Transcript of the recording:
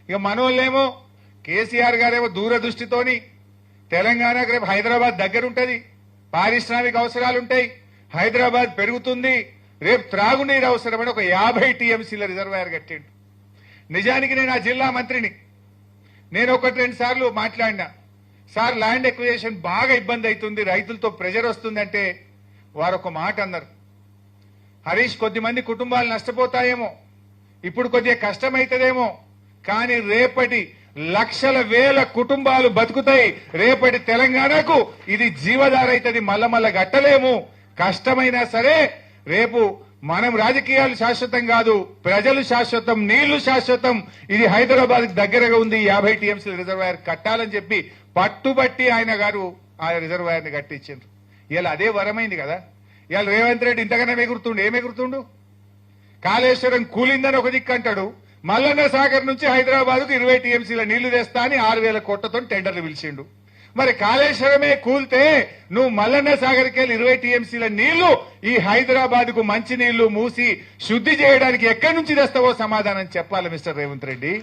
ఇక మనోళ్ళేమో కేసీఆర్ గారేమో దూరదృష్టితోని తెలంగాణకు రేపు హైదరాబాద్ దగ్గరుంటది, పారిశ్రామిక అవసరాలుంటాయి, హైదరాబాద్ పెరుగుతుంది, రేపు త్రాగునీరు అవసరమని ఒక 50 టీఎంసీల రిజర్వాయర్ కట్టిండు. నిజానికి నేను ఆ జిల్లా మంత్రిని, నేను 1-2 సార్లు మాట్లాడినా, సార్ ల్యాండ్ ఎక్విజిషన్ బాగా ఇబ్బంది అవుతుంది, రైతులతో ప్రెజర్ వస్తుందంటే వారు ఒక మాట అన్నారు, హరీష్ కొద్దిమంది కుటుంబాలు నష్టపోతాయేమో, ఇప్పుడు కొద్దిగా కష్టమైతుందేమో, కానీ రేపటి లక్షల వేల కుటుంబాలు బతుకుతాయి, రేపటి తెలంగాణకు ఇది జీవధార అవుతుంది, మల్ల గట్టలేము, కష్టమైనా సరే రేపు మనం రాజకీయాలు శాశ్వతం కాదు, ప్రజలు శాశ్వతం, నీళ్లు శాశ్వతం, ఇది హైదరాబాద్ దగ్గరగా ఉంది, 50 టీఎంసీల రిజర్వాయర్ కట్టాలని చెప్పి పట్టుబట్టి ఆయన గారు ఆ రిజర్వాయర్ ని కట్టించారు. ఇలా అదే వరమైంది కదా. ఇవాళ రేవంత్ రెడ్డి ఇంతకన్నా ఎగురుతుండు, ఏమెగురుతుండు? కాళేశ్వరం కూలిందని ఒక దిక్కు అంటాడు, మల్లన్న సాగర్ నుంచి హైదరాబాద్ కు 20 టీఎంసీల నీళ్లు తెస్తా అని 6,000 కోట్లతో టెండర్లు పిలిచిండు. మరి కాళేశ్వరమే కూల్తే నువ్వు మల్లన్న సాగర్కి వెళ్ళి 20 టీఎంసీల నీళ్లు ఈ హైదరాబాద్ కు మంచి నీళ్లు మూసి శుద్ధి చేయడానికి ఎక్కడి నుంచి తెస్తావో సమాధానం చెప్పాలి మిస్టర్ రేవంత్ రెడ్డి.